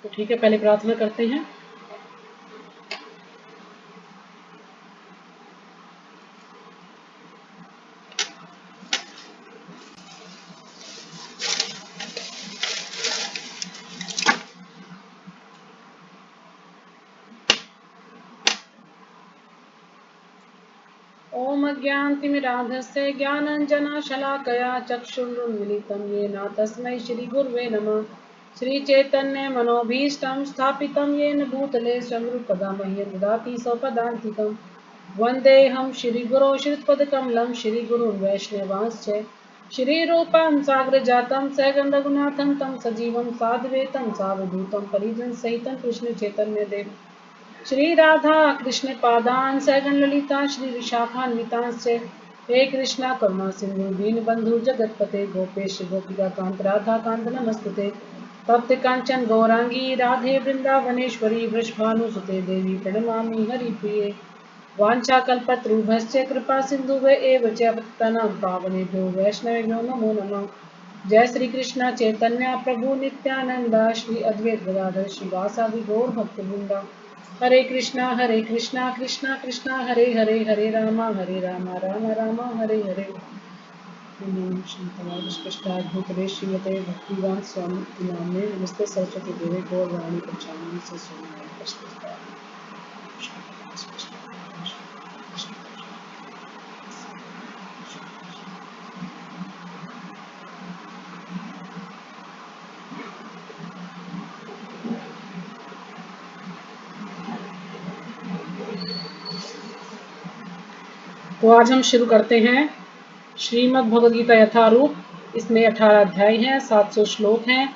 तो ठीक है, पहले प्रार्थना करते हैं। ओम अज्ञानतिमिरान्धस्य ज्ञानाञ्जनशलाकया चक्षुरुन्मीलितं येन तस्मै श्रीगुरुवे नमः। श्रीचैतन्यमनोभीष्टं स्थापितं येन भूतले स्वयं मह्यं ददाति स्वपदान्तिकं। वन्देऽहं श्रीगुरो श्रीपदकमलं श्रीगुरुन् वैष्णवांश्च श्रीरूपं साग्रजातं सगन्धगुणाथं तं सजीवं साद्वैतं सावधूतं परिजनसहितं कृष्णचैतन्यदेव श्री राधा कृष्ण पादान सगन ललिता श्री विशाखान्वितांश्च हे कृष्णा करुणा सिंधु दीनबंधु जगतपते गोपेश गोपिका कांत राधा कांत नमस्तुते तप्त कांचन गौरांगी राधे वृंदावनेश्वरी वृषभानुसुते देवी प्रणमामि हरिप्रिये वाञ्छाकल्पतरुभ्यश्च कृपा सिन्धुभ्य एव च पतितानां पावनेभ्यो वैष्णवेभ्यो नमो नमः। जय श्री कृष्ण चैतन्य प्रभु नित्यानंद श्री अद्वैत गदाधर श्रीवासादि गौर भक्तवृंदा हरे कृष्णा कृष्णा कृष्णा हरे हरे हरे राम राम राम हरे हरे। ओम शांताय कृष्णाय भूतले श्रीमते भक्तिवेदांत स्वामी नामे नमस्ते सरस्वती देवी गौरवाणी प्रचारिणी सस्वरूपाय कृष्ण। तो आज हम शुरू करते हैं श्रीमद् भगवद गीता यथारूप। इसमें 18 अध्याय हैं, 700 श्लोक हैं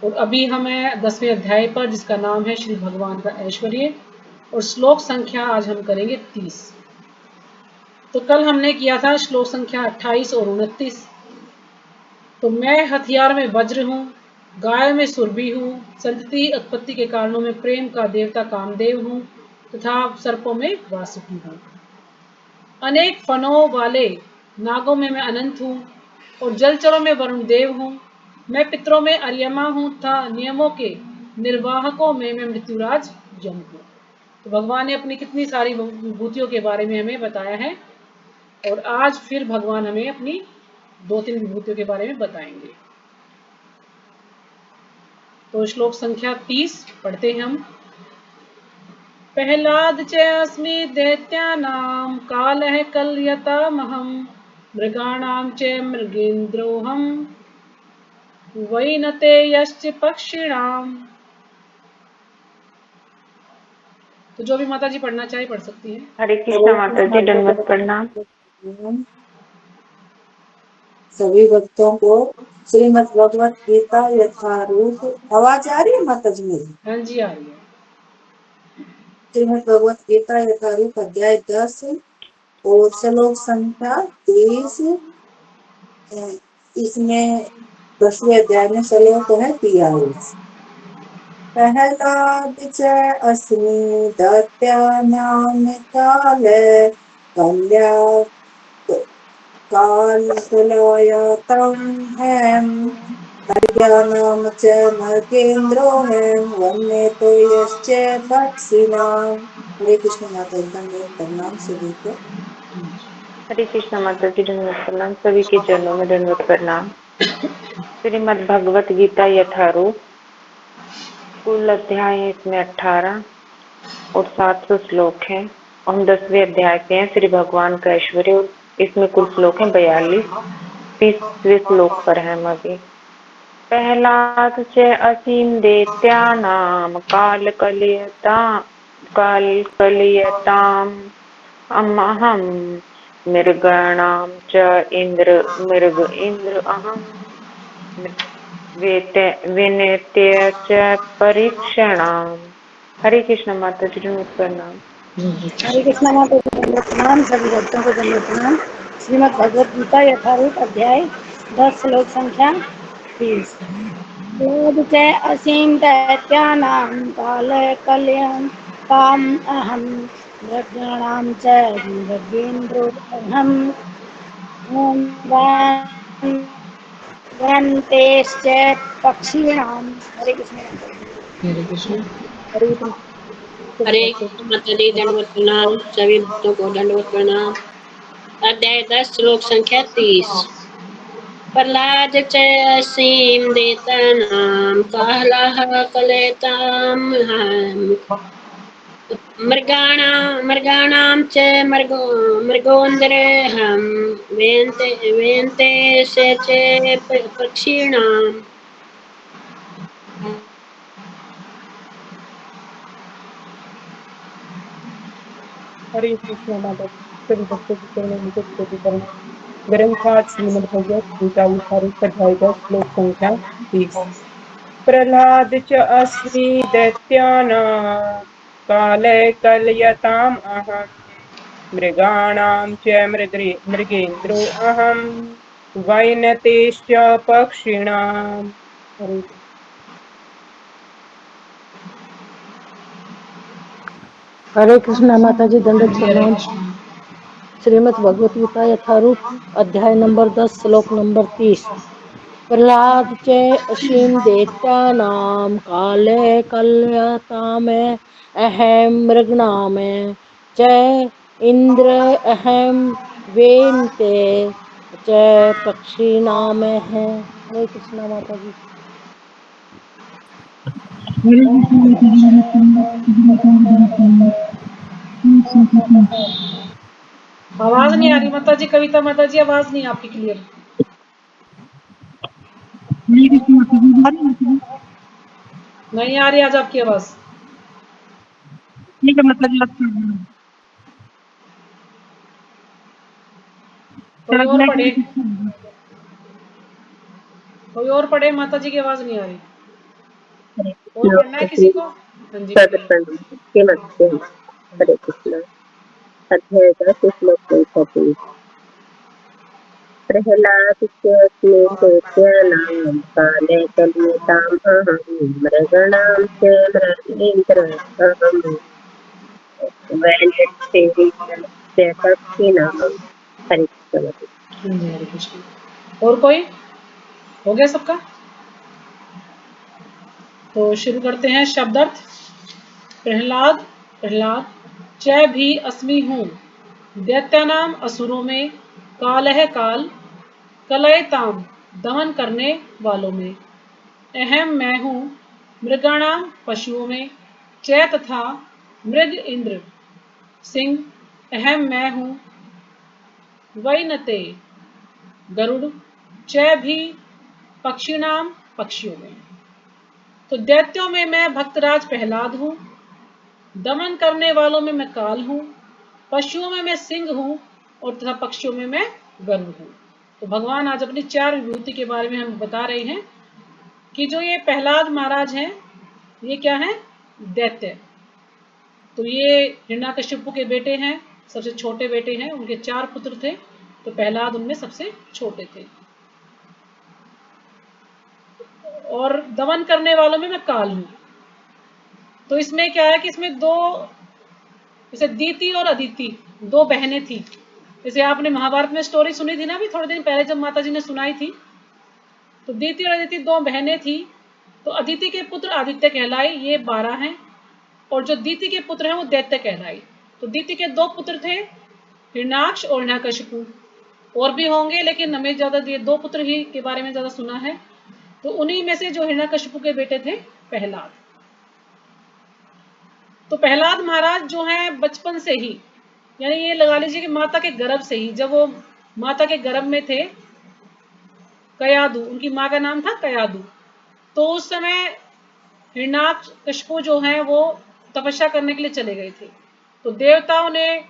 और अभी हमें 10वें अध्याय पर, जिसका नाम है श्री भगवान का ऐश्वर्य, और श्लोक संख्या आज हम करेंगे 30। तो कल हमने किया था श्लोक संख्या 28 और 29। तो मैं हथियार में वज्र हूँ, गाय में सुरभि हूँ, संतति उत्पत्ति के कारणों में प्रेम का देवता कामदेव हूँ तथा सर्पों में वासुकी हूँ। अनेक फनों वाले नागों में मैं अनंत हूँ और जलचरों में वरुण देव हूँ। मैं पितरों में अर्यमा हूँ तथा नियमों के निर्वाहकों में मैं मृत्युराज यम हूँ। तो भगवान ने अपनी कितनी सारी विभूतियों के बारे में हमें बताया है और आज फिर भगवान हमें अपनी 2-3 विभूतियों के बारे में बताएंगे। तो श्लोक संख्या 30 पढ़ते हैं हम। प्रह्लाद च अस्मि दैत्यानां कालः कलयतामहं मृगाणां च मृगेन्द्रोऽहं वैनतेयश्च पक्षिणाम्। तो जो भी माता जी पढ़ना चाहे पढ़ सकती है। हरे कृष्णा माता जी, दंडवत प्रणाम। सभी भक्तों को श्रीमद् भगवत गीता यथारूप। आवाज आ रही है माता जी मेरी? हाँ जी, आ रही है। श्रीमद् भगवत गीता यथारूप अध्याय 10 और श्लोक संख्या 23। इसमें 10वें अध्याय में श्लोक है 43। प्रह्लाद च अस्मि दैत्यानां काले कालकलयतां मृगाणां च मृगेन्द्रोऽहं वन्यतेयश्च पक्षिणाम्। हरे कृष्ण माता जी, दंडवत प्रणाम सभी को। हरे कृष्णा माता जी, दंडवत प्रणाम। सभी के चरणों में दंडवत प्रणाम। श्रीमद् भगवत गीता यथारूप, कुल अध्याय है इसमें 18 और 700 श्लोक हैं। हम 10वें अध्याय पे हैं, श्री भगवान का ऐश्वर्य। इसमें कुल श्लोक हैं 42। 30वें श्लोक पर है हम अभी। प्रह्लाद च असीम दैत्यानां कालकलयताम् अहं मृगाणां च मृग इंद्र अहं विनत्य च परीक्षणाम्। हरे कृष्ण माता जी, प्रणाम। हरे कृष्णा माता जी, प्रणाम। सभी भक्तों को दंडवत प्रणाम। श्रीमद् भगवत गीता यथारूप अध्याय 10 श्लोक संख्या 30। क्रोध च असीम दैत्यानां कालकलयं ताम् अहं मृगाणां च मृगेन्द्रोऽहं वन्तेश्च पक्षिणाम्। हरे कृष्ण। हरे कृष्ण। हरे कृष्ण हरे माता कृष्ण माता दी, दंडवत प्रणाम। सभी भक्तों को दंडवत प्रणाम। अध्याय 10 श्लोक संख्या 30। प्रहलाद च असीम देता नाम कालः कलेताम मृगाणां च मृगोन्दरहं वेन्ते च पक्षिणाम्। हरे कृष्ण माता सभी भक्तों की चरणों में कोटि प्रणाम। ग्रंथराज श्रीमद् भगवत गीता यथारूप अध्याय 10 श्लोक संख्या 30। प्रह्लाद च अस्मि दैत्यानां काले कलयताम् अहम् मृगाणां च मृगेन्द्रो अहम् वैनतेश्च पक्षिणाम्। हरे हरे कृष्णा माता जी, हाँ दंडवत जी, हरे प्रणाम। कृष्ण। श्रीमद् भगवत गीता यथारूप अध्याय नंबर 10 श्लोक नंबर 30। प्रहलाद च असीम दैत्यानां काले कलयतामें अहम मृगणामें च इंद्र अहम वेन्ते च पक्षिणामें है। हरे कृष्णा माता जी। आवाज नहीं आ रही माता जी, कविता माता जी, आवाज नहीं आपकी क्लियर। नहीं आ रही आज आपकी आवाज। कोई और पढ़े, कोई और पढ़े, माता जी की आवाज नहीं आ रही। और पढ़ना है किसी को? हाँ जी पढ़िए। हरे कृष्ण। अध्याय 10 श्लोक संख्या 30। प्रह्लादस्तेऽस्मिन् दैत्यानां काले कलयताम् अहं मृगाणां च मृगेन्द्रः वैनतेय पक्षिणाम्। हरे कृष्ण। हाँ जी, हरे कृष्ण। और कोई? हो गया सबका? तो शुरू करते हैं शब्दार्थ। प्रहलाद, प्रहलाद। च भी अस्मि हूँ। दैत्यानाम असुरों में। काल है काल। कलयताम दमन करने वालों में। अहम मैं हूँ। मृगाणाम पशुओं में। च तथा मृग इंद्र सिंह। अहम मैं हूँ। वैनते गरुड़। च भी पक्षिणाम पक्षियों में। तो दैत्यों में मैं भक्तराज प्रहलाद हूँ। दमन करने वालों में मैं काल हूँ। पशुओं में मैं सिंह हूँ और तथा पक्षियों में मैं गरुड़ हूँ। तो भगवान आज अपनी 4 विभूति के बारे में हम बता रहे हैं कि जो ये प्रहलाद महाराज हैं, ये क्या है? दैत्य। तो ये हिरण्याकशिपु के बेटे हैं, सबसे छोटे बेटे हैं। उनके 4 पुत्र थे, तो प्रहलाद उनमें सबसे छोटे थे। और दमन करने वालों में मैं काल हूँ। तो इसमें क्या है कि इसमें दो, जैसे दीति और अदिति, 2 बहनें थी। जैसे आपने महाभारत में स्टोरी सुनी थी ना अभी थोड़े दिन पहले, जब माता जी ने सुनाई थी। तो दीति और अदिति 2 बहनें थी। तो अदिति के पुत्र आदित्य कहलाए, ये 12 हैं। और जो दीति के पुत्र हैं वो दैत्य कहलाए। तो दीति के 2 पुत्र थे, हिरण्याक्ष और हिरण्याकशिपु। और भी होंगे, लेकिन हमें ज्यादा ये 2 पुत्र ही के बारे में ज्यादा सुना है। तो उन्हीं में से जो हिरण्याकशिपु के बेटे थे प्रहलाद। तो प्रहलाद महाराज जो है बचपन से ही, यानी ये लगा लीजिए कि माता के गर्भ से ही, जब वो माता के गर्भ में थे, कयादु उनकी माँ का नाम था कयादु। तो उस समय हिरण्याकशिपु जो है वो तपस्या करने के लिए चले गए थे। तो देवताओं ने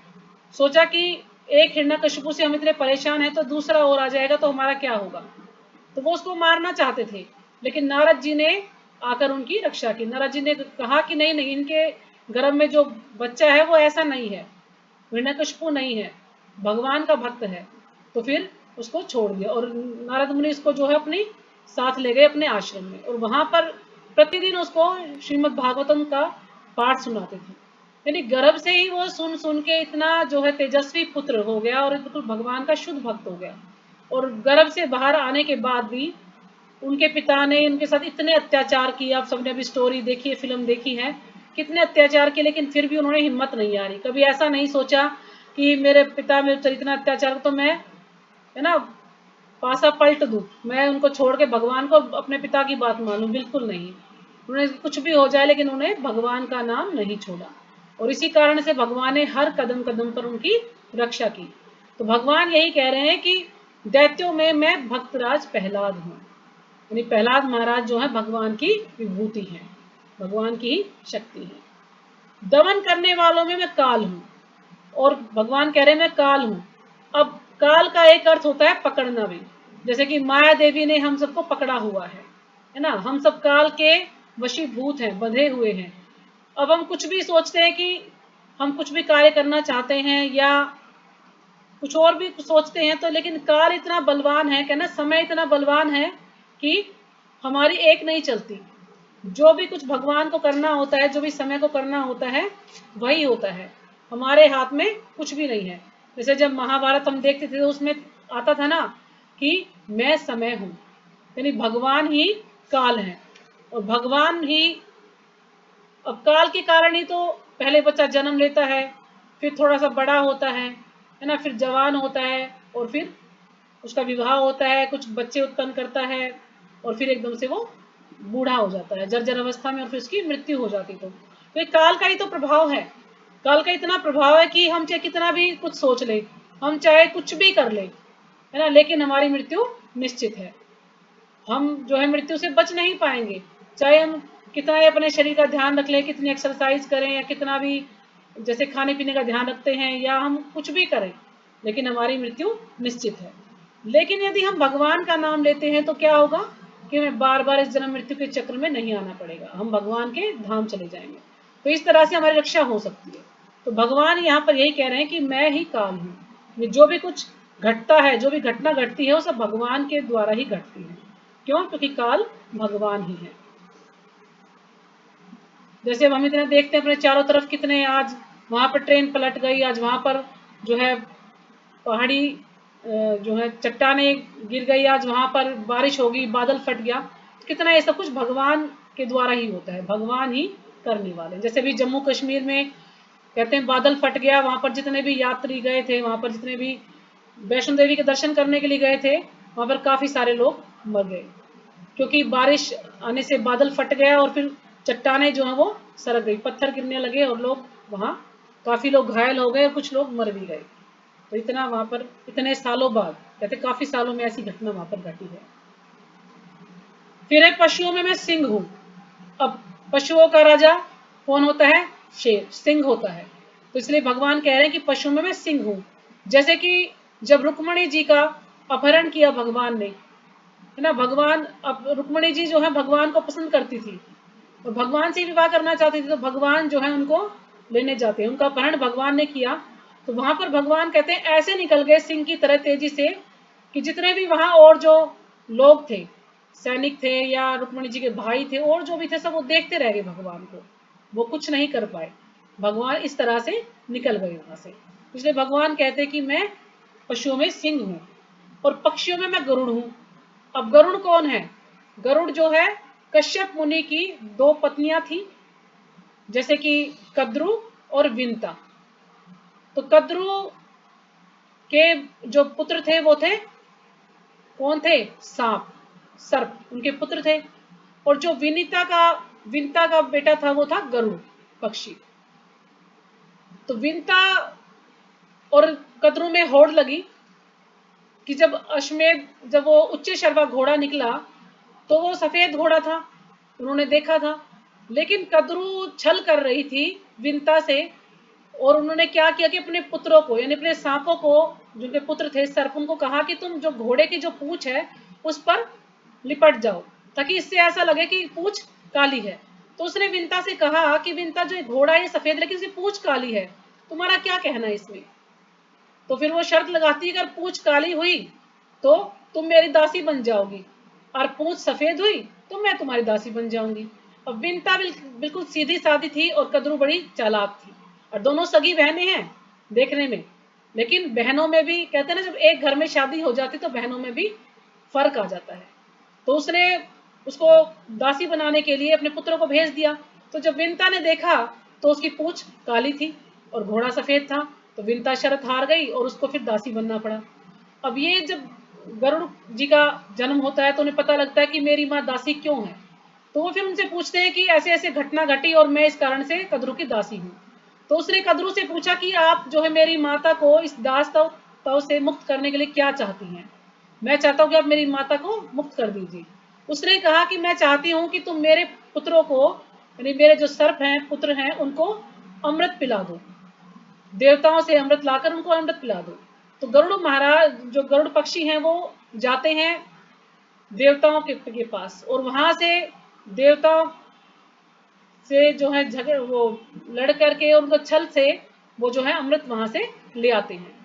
सोचा कि एक हिरण्याकशिपु से हम इतने परेशान हैं, तो दूसरा और आ जाएगा तो हमारा क्या होगा। तो वो उसको मारना चाहते थे, लेकिन नारद जी ने आकर उनकी रक्षा की। नारद जी ने कहा कि नहीं नहीं, इनके गर्भ में जो बच्चा है वो ऐसा नहीं है, हिरण्यकशिपु नहीं है, भगवान का भक्त है। तो फिर उसको छोड़ दिया और नारद मुनि इसको जो है अपनी साथ ले गए अपने आश्रम में, और वहां पर प्रतिदिन उसको श्रीमद् भागवतम का पाठ सुनाते थे। यानी गर्भ से ही वो सुन सुन के इतना जो है तेजस्वी पुत्र हो गया और बिल्कुल भगवान का शुद्ध भक्त हो गया। और गर्भ से बाहर आने के बाद भी उनके पिता ने उनके साथ इतने अत्याचार किए, आप सबने अभी स्टोरी देखी है, फिल्म देखी है, कितने अत्याचार किए, लेकिन फिर भी उन्होंने हिम्मत नहीं हारी। कभी ऐसा नहीं सोचा कि मेरे पिता मेरे ऊपर इतना अत्याचार तो मैं, है ना, पासा पलट दूं, मैं उनको छोड़ के भगवान को अपने पिता की बात मानूं, बिल्कुल नहीं। उन्हें कुछ भी हो जाए लेकिन उन्हें भगवान का नाम नहीं छोड़ा, और इसी कारण से भगवान ने हर कदम कदम पर उनकी रक्षा की। तो भगवान यही कह रहे हैं कि दैत्यों में मैं भक्तराज प्रहलाद हूँ, यानी प्रहलाद महाराज जो है भगवान की विभूति है, भगवान की ही शक्ति है। दमन करने वालों में मैं काल हूँ, और भगवान कह रहे हैं मैं काल हूँ। अब काल का एक अर्थ होता है पकड़ना भी, जैसे कि माया देवी ने हम सबको पकड़ा हुआ है ना, हम सब काल के वशीभूत हैं, बंधे हुए हैं। अब हम कुछ भी सोचते हैं कि हम कुछ भी कार्य करना चाहते हैं या कुछ और भी सोचते हैं, तो लेकिन काल इतना बलवान है, कहना समय इतना बलवान है कि हमारी एक नहीं चलती। जो भी कुछ भगवान को करना होता है, जो भी समय को करना होता है, वही होता है, हमारे हाथ में कुछ भी नहीं है। जैसे जब महाभारत हम देखते थे तो उसमें आता था ना कि मैं समय हूं, यानी भगवान ही काल है, और भगवान ही, अब काल के कारण ही तो पहले बच्चा जन्म लेता है, फिर थोड़ा सा बड़ा होता है ना, फिर जवान होता है, और फिर उसका विवाह होता है, कुछ बच्चे उत्पन्न करता है, और फिर एकदम से वो बूढ़ा हो जाता है जर्जर अवस्था में, और फिर उसकी मृत्यु हो जाती। तो ये काल का ही तो प्रभाव है। काल का इतना प्रभाव है कि हम चाहे कितना भी कुछ सोच ले, हम चाहे कुछ भी कर ले, है ना, लेकिन हमारी मृत्यु निश्चित है। हम जो है मृत्यु से बच नहीं पाएंगे, चाहे हम कितना ही अपने शरीर का ध्यान रख लें, कितनी एक्सरसाइज करें, या कितना भी जैसे खाने पीने का ध्यान रखते हैं, या हम कुछ भी करें, लेकिन हमारी मृत्यु निश्चित है। लेकिन यदि हम भगवान का नाम लेते हैं तो क्या होगा कि हमें बार बार इस जन्म मृत्यु के चक्र में नहीं आना पड़ेगा, हम भगवान के धाम चले जाएंगे। तो इस तरह से हमारी रक्षा हो सकती है। तो भगवान यहाँ पर यही कह रहे हैं कि मैं ही काल हूँ, ये जो भी कुछ घटता है, जो भी घटना घटती है, वो सब भगवान के द्वारा ही घटती है। क्यों? क्योंकि काल भगवान ही है। जैसे हम इतने देखते हैं अपने चारों तरफ, कितने आज वहां पर ट्रेन पलट गई, आज वहां पर जो है पहाड़ी जो है चट्टाने गिर गई, आज वहां पर बारिश होगी, बादल फट गया, कितना ये सब कुछ भगवान के द्वारा ही होता है, भगवान ही करने वाले। जैसे भी जम्मू कश्मीर में कहते हैं बादल फट गया, वहां पर जितने भी यात्री गए थे, वहां पर जितने भी वैष्णो देवी के दर्शन करने के लिए गए थे, वहां पर काफी सारे लोग मर गए, क्योंकि बारिश आने से बादल फट गया, और फिर चट्टाने जो है वो सरक गई, पत्थर गिरने लगे, और लोग वहां काफी लोग घायल हो गए, और कुछ लोग मर भी गए। तो इतना वहां पर इतने सालों बाद, कहते काफी सालों में ऐसी घटना वहां पर घटी है। फिर है पशुओं में मैं सिंह हूं। अब पशुओं का राजा कौन होता है? शेर, सिंह होता है। तो इसलिए भगवान कह रहे हैं कि पशुओं में मैं सिंह हूं। जैसे कि जब रुक्मणी जी का अपहरण किया भगवान ने, है ना, भगवान, अब रुक्मणी जी जो है भगवान को पसंद करती थी, और भगवान से विवाह करना चाहती थी, तो भगवान जो है उनको लेने जाते हैं, उनका अपहरण भगवान ने किया। तो वहां पर भगवान कहते हैं ऐसे निकल गए सिंह की तरह तेजी से, कि जितने भी वहां और जो लोग थे, सैनिक थे या रुक्मणी जी के भाई थे, और जो भी थे, सब वो देखते रह गए भगवान को, वो कुछ नहीं कर पाए। भगवान इस तरह से निकल गए वहां से। इसलिए भगवान कहते हैं कि मैं पशुओं में सिंह हूं, और पक्षियों में मैं गरुड़ हूं। अब गरुड़ कौन है? गरुड़ जो है कश्यप मुनि की दो पत्नियां थी, जैसे कि कद्रु और विंता। तो कद्रु के जो पुत्र थे वो थे, कौन थे? सांप, सर्प उनके पुत्र थे। और जो विंता का बेटा था वो था गरुड़, पक्षी। तो विंता और कद्रु में होड़ लगी कि जब अश्वमेध, जब वो उच्च शर्वा घोड़ा निकला, तो वो सफेद घोड़ा था, उन्होंने देखा था। लेकिन कद्रु छल कर रही थी विंता से, और उन्होंने क्या किया कि अपने पुत्रों को, यानी अपने सांपों को, जिनके पुत्र थे सर्प, उनको कहा कि तुम जो घोड़े की जो पूंछ है उस पर लिपट जाओ, ताकि इससे ऐसा लगे कि पूंछ काली है। तो उसने विंता से कहा कि विंता, जो घोड़ा है सफेद लेकिन इसकी पूंछ काली है, तुम्हारा क्या कहना है इसमें? तो फिर वो शर्त लगाती है, अगर पूंछ काली हुई तो तुम मेरी दासी बन जाओगी, और पूंछ सफेद हुई तो मैं तुम्हारी दासी बन जाऊंगी। अब विंता बिल्कुल सीधी सादी थी, और कद्रु बड़ी चालाक थी, और दोनों सगी बहनें हैं देखने में, लेकिन बहनों में भी कहते हैं ना, जब एक घर में शादी हो जाती तो बहनों में भी फर्क आ जाता है। तो उसने उसको दासी बनाने के लिए अपने पुत्र को भेज दिया। तो जब विंता ने देखा तो उसकी पूंछ काली थी और घोड़ा सफेद था, तो विंता शर्त हार गई और उसको फिर दासी बनना पड़ा। अब ये जब गरुड़ जी का जन्म होता है तो उन्हें पता लगता है कि मेरी माँ दासी क्यों है, तो वो फिर उनसे पूछते हैं कि ऐसे ऐसे घटना घटी और मैं इस कारण से कद्रू की दासी हूँ। तो उसने कद्रू से पूछा कि आप जो है मेरी माता को इस दास तव से मुक्त करने के लिए क्या चाहती हैं? मैं चाहता हूँ कि आप मेरी माता को मुक्त कर दीजिए। उसने कहा कि मैं चाहती हूँ कि तुम मेरे पुत्रों को, यानी मेरे जो सर्प हैं, पुत्र हैं, उनको अमृत पिला दो, देवताओं से अमृत लाकर उनको अमृत पिला दो। तो गरुड़ महाराज, जो गरुड़ पक्षी हैं, वो जाते हैं देवताओं के पास और वहां से देवताओं से जो है झगड़ वो लड़ करके उनको छल से वो जो है अमृत वहां से ले आते हैं।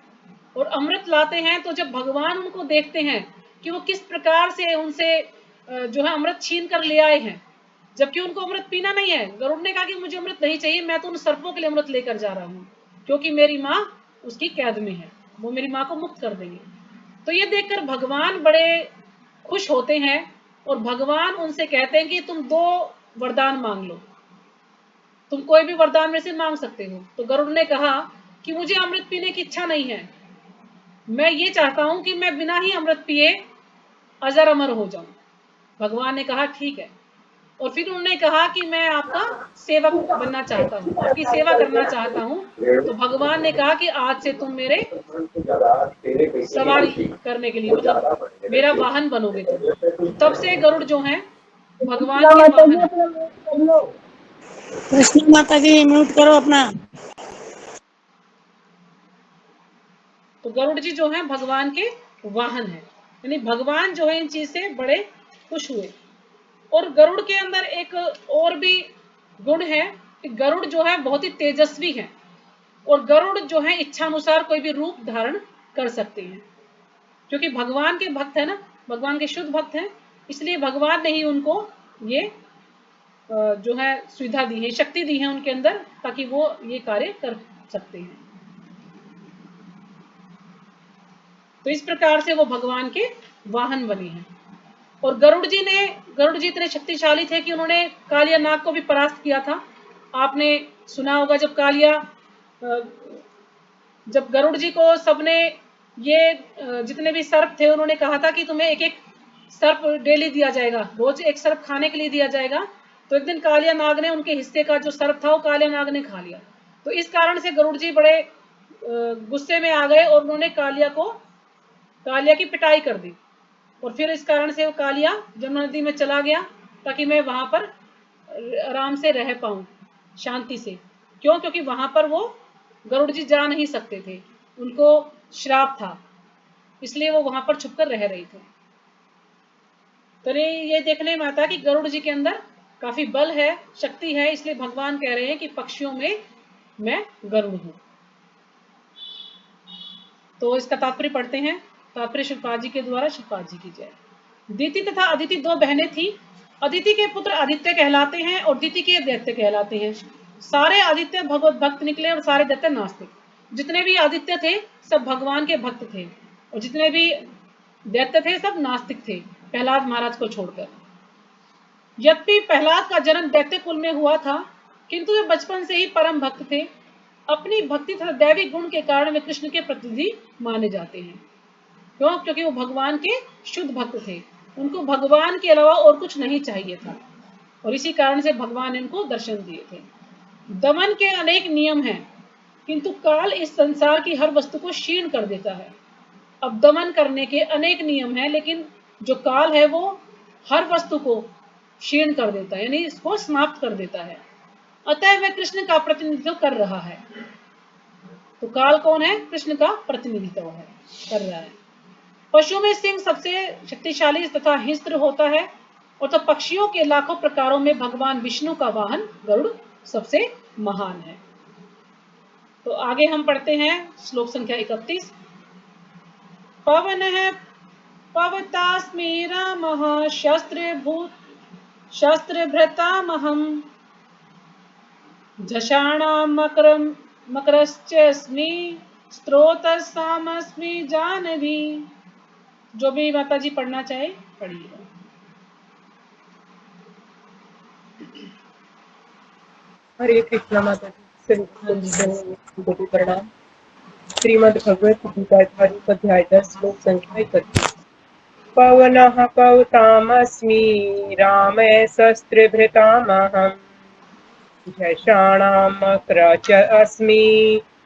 और अमृत लाते हैं तो जब भगवान उनको देखते हैं कि वो किस प्रकार से उनसे जो है अमृत छीन कर ले आए हैं, जबकि उनको अमृत पीना नहीं है। गरुड़ ने कहा कि मुझे अमृत नहीं चाहिए, मैं तो उन सर्पों के लिए अमृत लेकर जा रहा हूँ, क्योंकि मेरी माँ उसकी कैद में है, वो मेरी माँ को मुक्त कर देंगे। तो ये देखकर भगवान बड़े खुश होते हैं और भगवान उनसे कहते हैं कि तुम 2 वरदान मांग लो, तुम कोई भी वरदान में से मांग सकते हो। तो गरुड़ ने कहा कि मुझे अमृत पीने की इच्छा नहीं है, मैं ये चाहता हूं कि मैं बिना ही अमृत पिए अजर अमर हो जाऊं। भगवान ने कहा ठीक है। और फिर उन्होंने कहा कि मैं आपका सेवक बनना चाहता हूँ, आपकी सेवा करना चाहता हूँ। तो भगवान ने कहा कि आज से तुम मेरे सवारी करने के लिए, मतलब मेरा वाहन बनोगे तुम। तब से गरुड़ जो है भगवान के वाहन है। कृष्ण माता जी म्यूट करो अपना। तो गरुड़ जी जो है भगवान के वाहन है, यानी भगवान जो है इन चीज से बड़े खुश हुए। और गरुड़ के अंदर एक और भी गुण है कि गरुड़ जो है बहुत ही तेजस्वी है और गरुड़ जो है इच्छानुसार कोई भी रूप धारण कर सकते हैं, क्योंकि भगवान के भक्त है ना, भगवान के शुद्ध भक्त हैं, इसलिए भगवान ने ही उनको ये जो है सुविधा दी है, शक्ति दी है उनके अंदर, ताकि वो ये कार्य कर सकते हैं। तो इस प्रकार से वो भगवान के वाहन बने हैं। और गरुड़ जी इतने शक्तिशाली थे कि उन्होंने कालिया नाग को भी परास्त किया था। आपने सुना होगा जब गरुड़ जी को सबने ये जितने भी सर्प थे उन्होंने कहा था कि तुम्हें एक एक सर्प डेली दिया जाएगा, रोज एक सर्प खाने के लिए दिया जाएगा। तो एक दिन कालिया नाग ने उनके हिस्से का जो सर्प था वो कालिया नाग ने खा लिया। तो इस कारण से गरुड़ जी बड़े गुस्से में आ गए और उन्होंने कालिया की पिटाई कर दी। और फिर इस कारण से वो कालिया जमुना नदी में चला गया ताकि मैं वहां पर आराम से रह पाऊं, शांति से। क्यों? क्योंकि वहां पर वो गरुड़ जी जा नहीं सकते थे, उनको श्राप था, इसलिए वो वहां पर छुपकर रह रहे थे। तो ये देखने में आता कि गरुड़ जी के अंदर काफी बल है, शक्ति है, इसलिए भगवान कह रहे हैं कि पक्षियों में मैं गरुड़ हूं। तो इसका तात्पर्य पढ़ते हैं। तात्पर्य शिवपाद जी के द्वारा। शिवपाद जी की जय। दीति तथा अदिति 2 बहनें थी। अदिति के पुत्र आदित्य कहलाते हैं और दीति के दैत्य कहलाते हैं। सारे आदित्य भगवत भक्त निकले और सारे दैत्य नास्तिक। जितने भी आदित्य थे सब भगवान के भक्त थे और जितने भी दैत्य थे सब नास्तिक थे, प्रहलाद महाराज को छोड़कर। यद्यपि प्रहलाद का जन्म दैत्य कुल में हुआ था, किंतु वे बचपन से ही परम भक्त थे। अपनी भक्ति तथा दैवी गुण के कारण वे कृष्ण के प्रतिनिधि माने जाते हैं। क्यों? क्योंकि वो भगवान के शुद्ध भक्त थे, उनको भगवान के अलावा और कुछ नहीं चाहिए था और इसी कारण से भगवान ने इनको दर्शन दिए थे। दमन के अनेक नियम हैं, किंतु काल इस संसार की हर वस्तु को क्षीण कर देता है। अब दमन करने के अनेक नियम हैं, लेकिन जो काल है वो हर वस्तु को क्षीण कर देता है, यानी इसको समाप्त कर देता है। अतः वह कृष्ण का प्रतिनिधित्व कर रहा है। तो काल कौन है? कृष्ण का प्रतिनिधित्व है, कर रहा है। पशुओं में सिंह सबसे शक्तिशाली तथा हिंस्त्र होता है और तो पक्षियों के लाखों प्रकारों में भगवान विष्णु का वाहन गरुड़ सबसे महान है। तो आगे हम पढ़ते हैं श्लोक संख्या 31। पवन है पवतास्मि रामः शस्त्रभृतामहं झषाणां मकरश्चेऽस्मि स्त्रोतसामस्मि जानवी। जो भी माता जी पढ़ना चाहे पढ़िएगा। हरे कृष्णा माता जी हाँ जी। सभी प्रणाम। श्रीमद् भगवत गीता अध्याय 10 श्लोक संख्या 31। पवनः पवतामस्मि रामे शस्त्रभृतामहम् झषाणां मकर च अस्मि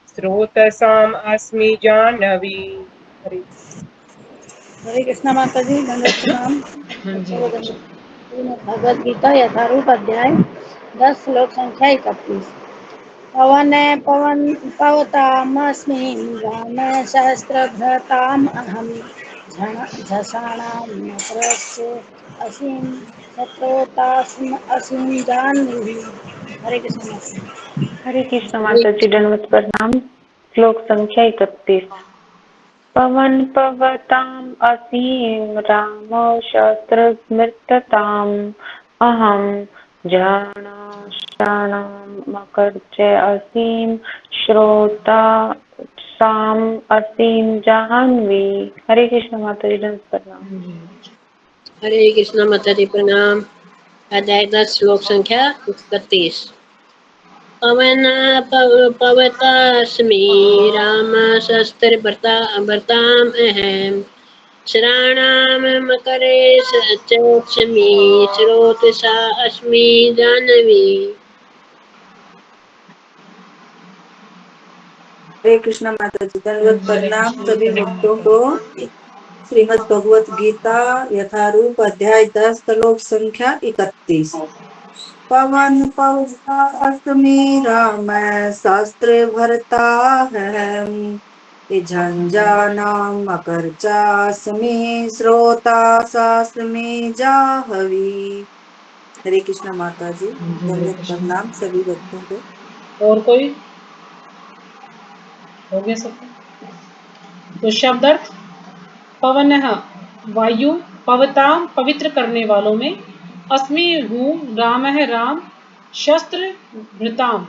स्रोतसाम् अस्मि जानवी। हरे हरे कृष्णा माता जी, दंडवत प्रणाम। हाँ जी। बच्चों को दंडवत। श्रीमद् भगवद गीता यथारूप अध्याय 10 श्लोक संख्या 31। पवन पवन पवतामस्मि राम शस्त्रभृताम् अहम् झषाणां मकरस्य असीं शत्रुतास्म असीं जाह्नवी। हरे कृष्ण माता जी। हरे कृष्ण माता जी, दंडवत प्रणाम। श्लोक संख्या 31। पवन पवताम असीम रामो शस्त्र स्मृतताम अहम झणाशाणाम मकर च असीम श्रोता साम असीम जाह्नवी। हरे कृष्ण माता जी, दंडवत प्रणाम। हाँ जी। हरे कृष्णा माता जी प्रणाम। अध्याय 10 श्लोक संख्या 31। पवन पवतास्मि राम शस्त्र भरताम अहम शराणां मकरे चोत्स्मि स्रोतसा अस्मि जाह्नवी। हरे कृष्णा माता जी, हाँ दंडवत जी। हरे प्रणाम कृष्ण सभी माता भक्तों जी। को। श्रीमद् भगवत गीता यथारूप अध्याय 10 श्लोक संख्या 31। पवन पवता अस्मि राम शास्त्र भरता है झंझानाम मकर चास्मि श्रोता सास्मि जाहवी। हरे कृष्णा माता जी, हाँ जी। हरे दंडवत कृष्ण। प्रणाम सभी भक्तों को। और कोई हो गया सबका? तो शब्दार्थ: पवन वायु, पवताम पवित्र करने वालों में, अस्मि हूँ, राम है राम, शस्त्र भृताम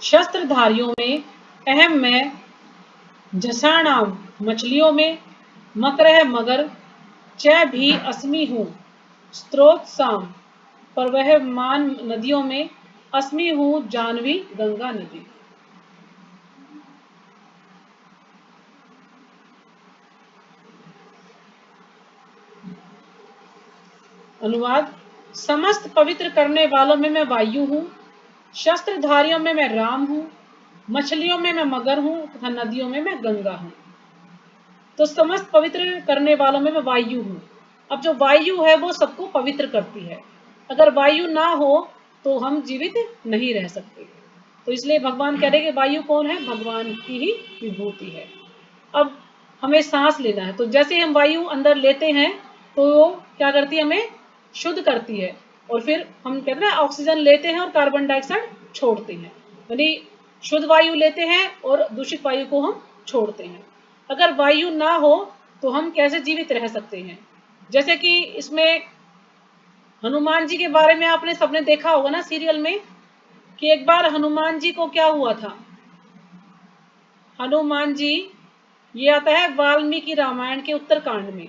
शस्त्रधारियों में, अहम मैं, झषाणाम मछलियों में, मकर है मगर, च भी अस्मि हूँ, स्त्रोत साम पर वह मान नदियों में, अस्मि हूँ जानवी गंगा नदी। अनुवाद: समस्त पवित्र करने वालों में मैं वायु हूँ, शस्त्रधारियों में मैं राम हूँ, मछलियों में मैं मगर हूँ तथा नदियों में मैं गंगा हूँ। तो समस्त पवित्र करने वालों में मैं वायु हूँ। अब जो वायु है वो सबको पवित्र करती है। अगर वायु ना हो तो हम जीवित नहीं रह सकते। तो इसलिए भगवान कह रहे कि वायु कौन है? भगवान की ही विभूति है। अब हमें सांस लेना है, तो जैसे हम वायु अंदर लेते हैं तो वो क्या करती है? हमें शुद्ध करती है। और फिर हम कहते हैं ऑक्सीजन लेते हैं और कार्बन डाइऑक्साइड छोड़ते हैं, यानी शुद्ध वायु लेते हैं और दूषित वायु को हम छोड़ते हैं। अगर वायु ना हो तो हम कैसे जीवित रह सकते हैं? जैसे कि इसमें हनुमान जी के बारे में आपने सबने देखा होगा ना सीरियल में, कि एक बार हनुमान जी को क्या हुआ था? हनुमान जी, ये आता है वाल्मीकि रामायण के उत्तरकांड में,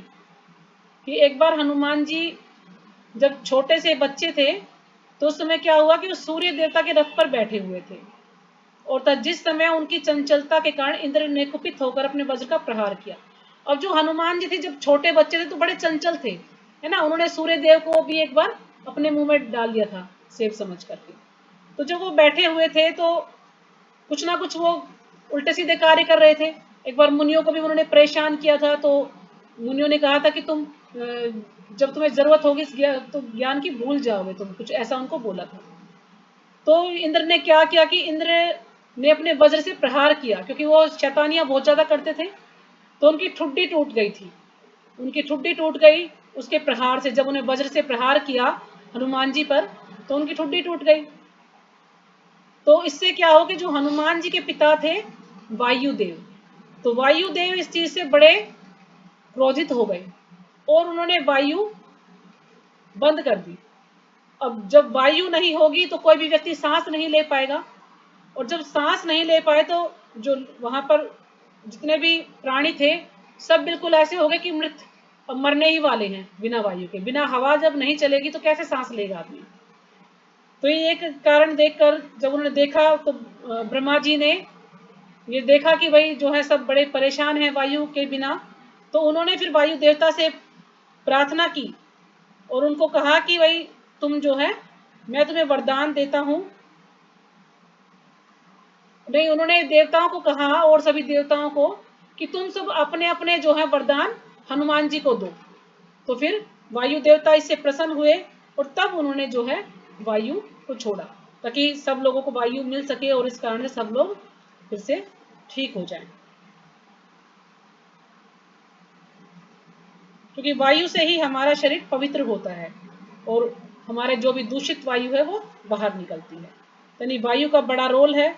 कि एक बार हनुमान जी जब छोटे से बच्चे थे तो उस समय क्या हुआ कि वो सूर्य देवता के रथ पर बैठे हुए थे, और जिस समय उनकी चंचलता के कारण इंद्र ने कुपित होकर अपने वज्र का प्रहार किया। अब जो हनुमान जी थे जब छोटे बच्चे थे तो बड़े चंचल थे, है ना, उन्होंने सूर्य देव को भी एक बार अपने मुंह में डाल दिया था सेब समझ करके। तो जब वो बैठे हुए थे तो कुछ ना कुछ वो उल्टे सीधे कार्य कर रहे थे। एक बार मुनियों को भी उन्होंने परेशान किया था, तो मुनियों ने कहा था कि तुम जब तुम्हें जरूरत होगी तो ज्ञान की भूल जाओगे तुम, कुछ ऐसा उनको बोला था। तो इंद्र ने क्या किया कि इंद्र ने अपने वज्र से प्रहार किया, क्योंकि वो शैतानियां बहुत ज्यादा करते थे। तो उनकी ठुड्डी टूट गई थी, उनकी ठुड्डी टूट गई उसके प्रहार से। जब उन्हें वज्र से प्रहार किया हनुमान जी पर तो उनकी ठुड्डी टूट गई। तो इससे क्या हो कि जो हनुमान जी के पिता थे वायुदेव, तो वायुदेव इस चीज से बड़े क्रोधित हो गए और उन्होंने वायु बंद कर दी। अब जब वायु नहीं होगी तो कोई भी व्यक्ति सांस नहीं ले पाएगा, और जब सांस नहीं ले पाए तो जो वहां पर जितने भी प्राणी थे सब बिल्कुल ऐसे हो गए कि मृत, अब मरने ही वाले हैं बिना वायु के। बिना हवा जब नहीं चलेगी तो कैसे सांस लेगा आदमी? तो ये एक कारण देखकर जब उन्होंने देखा तो ब्रह्मा जी ने ये देखा कि भाई जो है सब बड़े परेशान हैं वायु के बिना, तो उन्होंने फिर वायु देवता से प्रार्थना की और उनको कहा कि भाई तुम जो है मैं तुम्हें वरदान देता हूं। नहीं, उन्होंने देवताओं को कहा और सभी देवताओं को कि तुम सब अपने अपने जो है वरदान हनुमान जी को दो। तो फिर वायु देवता इससे प्रसन्न हुए और तब उन्होंने जो है वायु को छोड़ा ताकि सब लोगों को वायु मिल सके और इस कारण से सब लोग फिर से ठीक हो जाएं। क्योंकि वायु से ही हमारा शरीर पवित्र होता है और हमारे जो भी दूषित वायु है वो बाहर निकलती है। यानी वायु का बड़ा रोल है,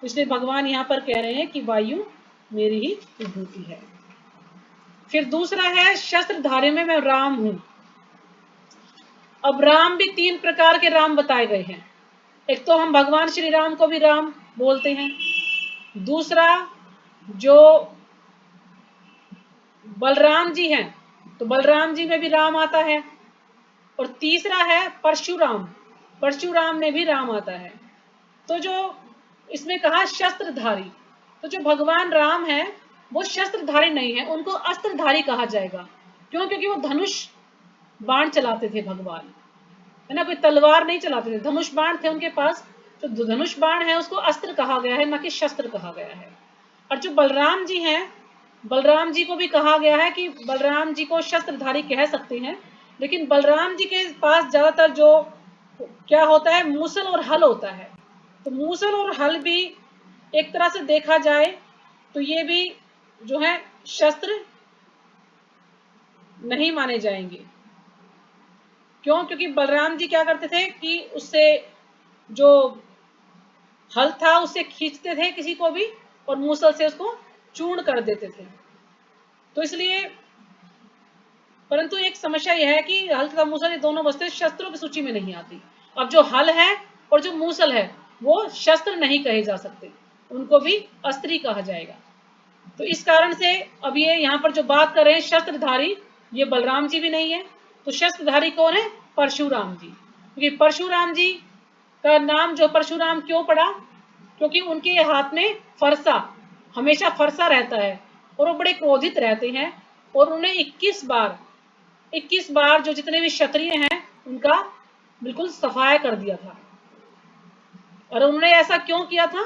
इसलिए भगवान यहाँ पर कह रहे हैं कि वायु मेरी ही विभूति है। फिर दूसरा है शस्त्रधारी में मैं राम हूं। अब राम भी 3 प्रकार के राम बताए गए हैं। एक तो हम भगवान श्री राम को भी राम बोलते हैं, दूसरा जो बलराम जी हैं तो बलराम जी में भी राम आता है, और तीसरा है परशुराम, परशुराम में भी राम आता है। तो जो इसमें कहा शस्त्रधारी, तो जो भगवान राम है वो शस्त्रधारी नहीं है, उनको अस्त्रधारी कहा जाएगा। क्यों? क्योंकि वो धनुष बाण चलाते थे भगवान, है ना, कोई तलवार नहीं चलाते थे, धनुष बाण थे उनके पास। जो धनुष बाण है उसको अस्त्र कहा गया है, ना कि शस्त्र कहा गया है। और जो बलराम जी हैं, बलराम जी को भी कहा गया है कि बलराम जी को शस्त्रधारी कह सकते हैं, लेकिन बलराम जी के पास ज्यादातर जो क्या होता है, मूसल और हल होता है। तो मूसल और हल भी एक तरह से देखा जाए तो ये भी जो है शस्त्र नहीं माने जाएंगे। क्यों? क्योंकि बलराम जी क्या करते थे कि उससे जो हल था उससे खींचते थे किसी को भी और मूसल से उसको चूर्ण कर देते थे। तो इसलिए, परंतु एक समस्या यह है कि हल तथा मूसल ये दोनों वस्तुएं शस्त्रों की सूची में नहीं आती। अब जो हल है और जो मूसल है वो शस्त्र नहीं कहे जा सकते, उनको भी अस्त्री कहा जाएगा। तो इस कारण से अब ये यहाँ पर जो बात कर रहे हैं शस्त्रधारी, ये बलराम जी भी नहीं है। तो शस्त्रधारी कौन है? परशुराम जी। क्योंकि परशुराम जी का नाम जो परशुराम क्यों पड़ा? क्योंकि उनके हाथ में फरसा, हमेशा फरसा रहता है और वो बड़े क्रोधित रहते हैं, और उन्हें 21 बार जो जितने भी क्षत्रिय हैं उनका बिल्कुल सफाया कर दिया था। और उन्होंने ऐसा क्यों किया था?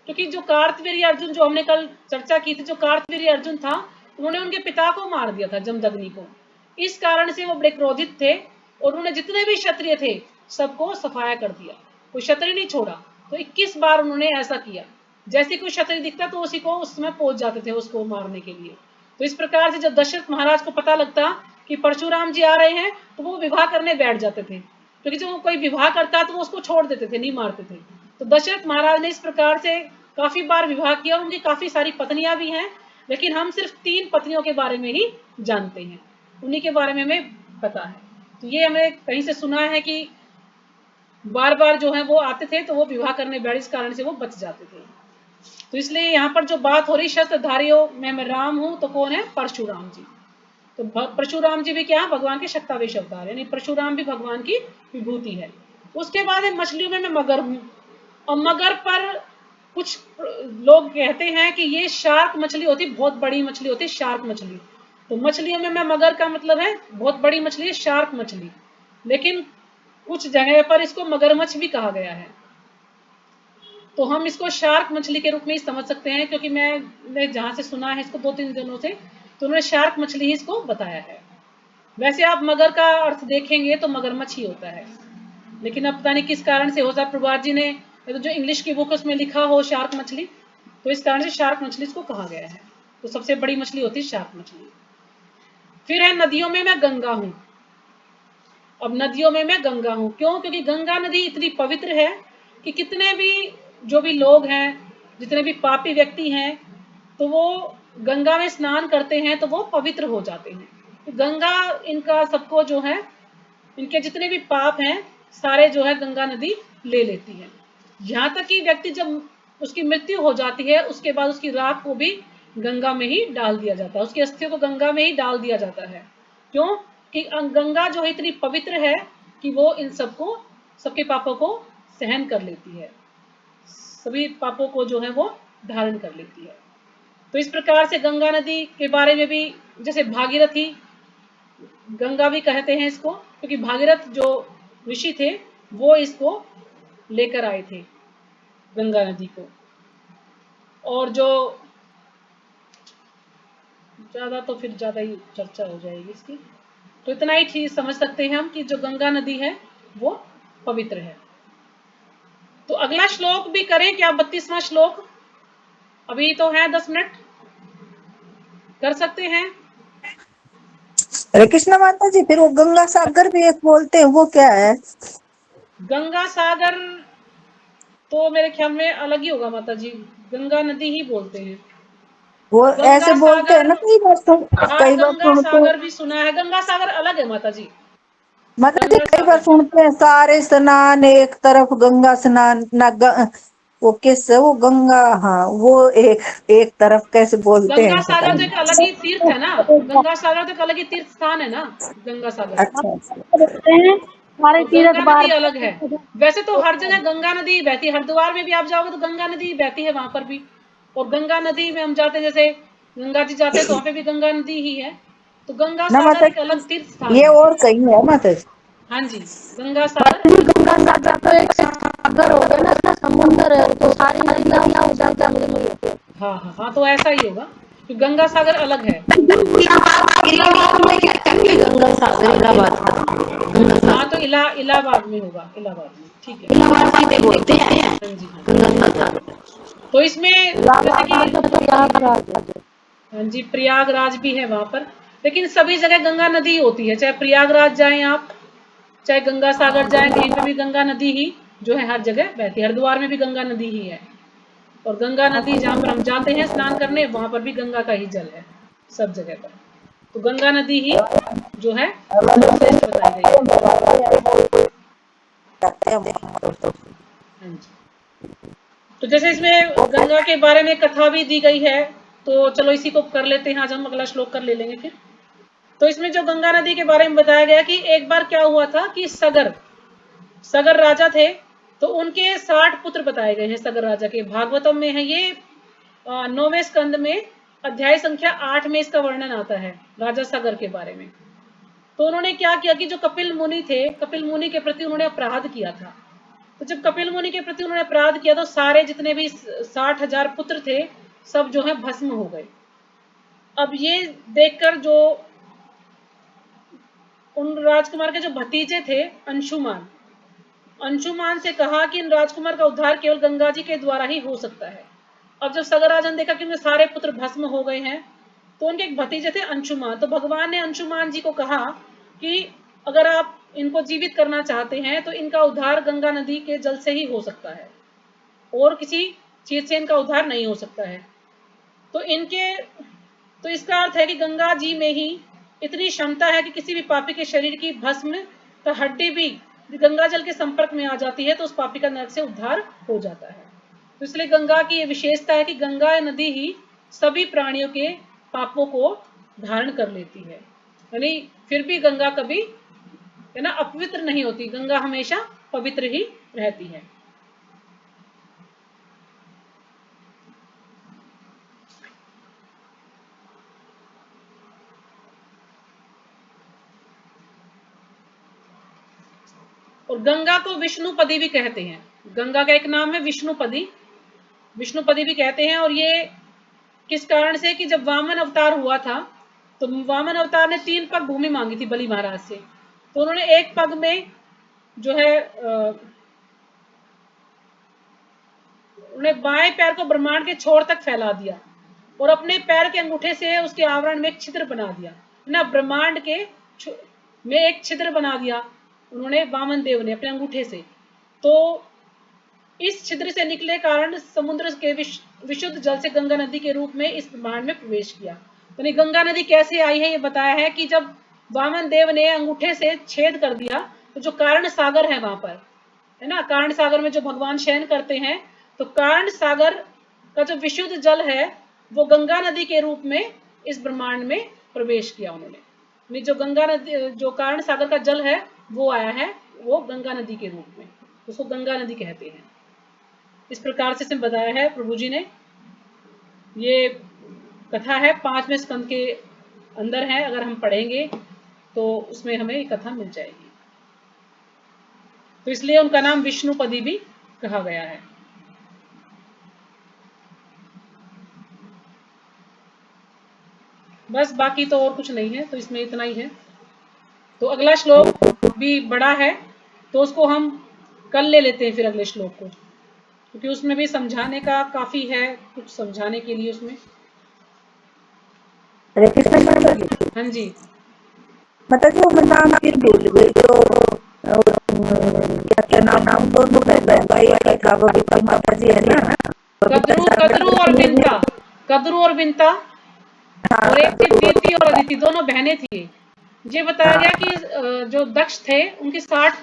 क्योंकि जो कार्तवीर्य अर्जुन, जो हमने कल चर्चा की थी, जो कार्तवीर्य अर्जुन था उन्होंने उनके पिता को मार दिया था, जमदग्नि को। इस कारण से वो बड़े क्रोधित थे और उन्होंने जितने भी क्षत्रिय थे सबको सफाया कर दिया, कोई क्षत्रिय नहीं छोड़ा। तो 21 बार उन्होंने ऐसा किया, जैसे कोई क्षत्रिय दिखता तो उसी को उस समय पहुंच जाते थे उसको मारने के लिए। तो इस प्रकार से जब दशरथ महाराज को पता लगता कि परशुराम जी आ रहे हैं तो वो विवाह करने बैठ जाते थे, क्योंकि जब कोई विवाह करता तो वो उसको छोड़ देते थे, नहीं मारते थे। तो दशरथ महाराज ने इस प्रकार से काफी बार विवाह किया, उनकी काफी सारी पत्नियां भी हैं, लेकिन हम सिर्फ 3 पत्नियों के बारे में ही जानते हैं, उन्हीं के बारे में हमें पता है। तो ये हमें कहीं से सुना है कि बार बार जो है वो आते थे तो वो विवाह करने बैठ, इस कारण से वो बच जाते थे। तो इसलिए यहाँ पर जो बात हो रही शस्त्रधारियों में मैं राम हूं, तो कौन है? परशुराम जी। तो परशुराम जी भी क्या है? भगवान के शक्तावेश अवतार, यानी परशुराम भी भगवान की विभूति है। उसके बाद है मछलियों में मैं मगर हूं। और मगर पर कुछ लोग कहते हैं कि ये शार्क मछली होती, बहुत बड़ी मछली होती, शार्क मछली। तो मछलियों में मैं मगर का मतलब है बहुत बड़ी मछली है, शार्क मछली। लेकिन कुछ जगह पर इसको मगरमच्छ भी कहा गया है, तो हम इसको शार्क मछली के रूप में ही समझ सकते हैं, क्योंकि मैंने जहां से सुना है इसको 2-3 दिनों से, तो उन्होंने शार्क मछली ही इसको बताया है। वैसे आप मगर का अर्थ देखेंगे तो मगरमच्छ ही होता है, लेकिन अब पता नहीं किस कारण से, हो सकता है प्रभात जी ने तो जो इंग्लिश की बुक उसमें लिखा हो शार्क मछली, तो इस कारण से शार्क मछली इसको कहा गया है। तो सबसे बड़ी मछली होती है शार्क मछली। फिर है नदियों में मैं गंगा हूं। अब नदियों में मैं गंगा हूं, क्यों? क्योंकि गंगा नदी इतनी पवित्र है कि कितने भी जो भी लोग हैं, जितने भी पापी व्यक्ति हैं, तो वो गंगा में स्नान करते हैं तो वो पवित्र हो जाते हैं। तो गंगा इनका सबको जो है, इनके जितने भी पाप हैं सारे जो है गंगा नदी ले लेती है। यहाँ तक कि व्यक्ति जब उसकी मृत्यु हो जाती है उसके बाद उसकी राख को भी गंगा में ही डाल दिया जाता है, उसकी अस्थियों को गंगा में ही डाल दिया जाता है। क्यों? कि गंगा जो है इतनी पवित्र है कि वो इन सबको, सबके पापों को सहन कर लेती है, सभी पापों को जो है वो धारण कर लेती है। तो इस प्रकार से गंगा नदी के बारे में भी, जैसे भागीरथी गंगा भी कहते हैं इसको, क्योंकि भागीरथ जो ऋषि थे वो इसको लेकर आए थे गंगा नदी को। और जो ज्यादा तो फिर ज्यादा ही चर्चा हो जाएगी इसकी, तो इतना ही ठीक समझ सकते हैं हम कि जो गंगा नदी है वो पवित्र है। तो अगला श्लोक भी करें क्या? 32वां श्लोक, अभी तो है 10 मिनट, कर सकते हैं। हरे कृष्ण माता जी, फिर वो गंगा सागर भी एक बोलते हैं, वो क्या है? गंगा सागर तो मेरे ख्याल में अलग ही होगा माता जी, गंगा नदी ही बोलते हैं। वो ऐसे गंगा बोलते हैं सागर, ना, हाँ कई बार गंगा सुनते हैं। सागर भी सुना है, गंगा सागर अलग है माता जी। माता जी गंगा कई बार सागर, सुनते हैं सारे स्नान एक तरफ, गंगा स्नान ना वो किस वो गंगा, हाँ वो एक तरफ कैसे बोलते गंगा हैं पता सागर तो एक अलग नहीं। ही तीर्थ है ना, गंगा सागर तो एक अलग ही तीर्थ स्थान है ना, गंगा सागर। अच्छा अच्छा। बोलते हैं सारे और तीर्थ गंगा बार नदी अलग है। वैसे तो हर जगह गंगा नदी बहती है, हरिद्वार में भी आप जाओगे तो गंगा नदी बहती है वहां पर भी। और गंगा नदी में हम जाते हैं, जैसे गंगा जी जाते हैं तो वहां पे भी गंगा नदी ही है। तो गंगा ना सागर माता एक अलग तीर्थ जी, स्थान ये है। और कहीं है माता जी। हाँ जी, गंगा सागर गंगा सागर तो एक सागर हो गया ना, समुद्र है तो सारी नदियां उस जगह में होती है। हाँ हाँ हाँ, तो ऐसा ही होगा कि गंगा सागर अलग है, गंगा नदी। इलाहाबाद में कहते हैं गंगा सागर, इलाहाबाद का हाँ तो इलाहाबाद में होगा, इलाहाबाद में, ठीक है। इलाहाबाद सीधे बोलते हैं हाँ जी हाँ जी। गंगा सागर। तो इसमें जैसे कि, इलाहाबाद में तो प्रयागराज है। हाँ जी प्रयागराज भी है वहां पर, लेकिन सभी जगह गंगा नदी होती है, चाहे प्रयागराज जाएं आप, चाहे गंगा सागर जाएं, कहीं पे भी गंगा नदी ही जो है हर जगह बहती है। हरिद्वार में भी गंगा नदी ही है, और गंगा नदी जहाँ पर हम जाते हैं स्नान करने, वहां पर भी गंगा का ही जल है सब जगह पर। तो गंगा नदी ही जो है सर्वश्रेष्ठ बताई गई है। हाँ जी। तो जैसे इसमें गंगा के बारे में कथा भी दी गई है, तो चलो इसी को कर लेते हैं, आज हम अगला श्लोक कर ले लेंगे फिर। तो इसमें जो गंगा नदी के बारे में बताया गया कि एक बार क्या हुआ था कि सगर राजा थे, तो उनके 60 पुत्र बताए गए हैं सगर राजा के, भागवतम में है ये 9वें स्कंद में अध्याय संख्या 8 में इसका वर्णन आता है राजा सगर के बारे में। तो उन्होंने क्या किया कि जो कपिल मुनि थे, कपिल मुनि के प्रति उन्होंने अपराध किया था। तो जब कपिल मुनि के प्रति उन्होंने अपराध किया तो सारे जितने भी 60,000 पुत्र थे सब जो है भस्म हो गए। अब ये देखकर जो उन राजकुमार के जो भतीजे थे अंशुमान से कहा कि इन राजकुमार का उद्धार केवल गंगा जी के द्वारा ही हो सकता है। अब जब सगर राजन देखा कि उनके सारे पुत्र भस्म हो गए हैं, तो उनके एक भतीजे थे अंशुमान, तो भगवान ने अंशुमान जी को कहा कि अगर आप इनको जीवित करना चाहते हैं तो इनका उद्धार गंगा नदी के जल से ही हो सकता है, और किसी चीज से इनका उद्धार नहीं हो सकता है। तो तो इसका अर्थ है कि गंगा जी में ही इतनी क्षमता है कि किसी भी पापी के शरीर की भस्म का हड्डी भी गंगा जल के संपर्क में आ जाती है तो उस पापी का नरक से उद्धार हो जाता है। तो इसलिए गंगा की ये विशेषता है कि गंगा नदी ही सभी प्राणियों के पापों को धारण कर लेती है, यानी फिर भी गंगा कभी है ना अपवित्र नहीं होती, गंगा हमेशा पवित्र ही रहती है। और गंगा को विष्णुपदी भी कहते हैं, गंगा का एक नाम है विष्णुपदी, विष्णुपदी भी कहते हैं। और ये किस कारण से कि जब वामन अवतार हुआ था, तो वामन अवतार ने 3 पग भूमि मांगी थी बलि महाराज से, तो उन्होंने एक पग में जो है उन्हें बाएं पैर को ब्रह्मांड के छोर तक फैला दिया, और अपने पैर के अंगूठे से उसके आवरण में एक छिद्र बना दिया ना, ब्रह्मांड के में एक छिद्र बना दिया उन्होंने, वामन देव ने अपने अंगूठे से। तो इस छिद्र से निकले कारण समुद्र के विशुद्ध जल से गंगा नदी के रूप में इस ब्रह्मांड में प्रवेश किया। यानी गंगा नदी कैसे आई है ये बताया है कि जब वामन देव ने अंगूठे से छेद कर दिया, तो जो कारण सागर है वहां पर है ना, कारण सागर में जो भगवान शयन करते हैं, तो कारण सागर का जो विशुद्ध जल है वो गंगा नदी के रूप में इस ब्रह्मांड में प्रवेश किया उन्होंने। जो गंगा नदी, जो कारण सागर का जल है वो आया है वो गंगा नदी के रूप में। उसको गंगा नदी कहते हैं। इस प्रकार से इसमें बताया है प्रभु जी ने। ये कथा है 5वें स्कंद के अंदर है, अगर हम पढ़ेंगे तो उसमें हमें ये कथा मिल जाएगी। तो इसलिए उनका नाम विष्णुपदी भी कहा गया है। बस बाकी तो और कुछ नहीं है, तो इसमें इतना ही है। तो अगला श्लोक भी बड़ा है, तो उसको हम कल ले लेते हैं फिर अगले श्लोक को, क्योंकि उसमें भी समझाने का काफी है, कुछ समझाने के लिए उसमें। हरे कृष्ण माता जी। हाँ जी, माता जी वो मैं नाम फिर भूल गई, जो क्या क्या नाम दोनों भाई का था, वो भी माता जी है ना, कद्रू और बिंता, कद्रू और बिंता, और एक थी प्रीति और अदिति, दोनों बहनें थी। ये बताया गया कि जो दक्ष थे उनकी 60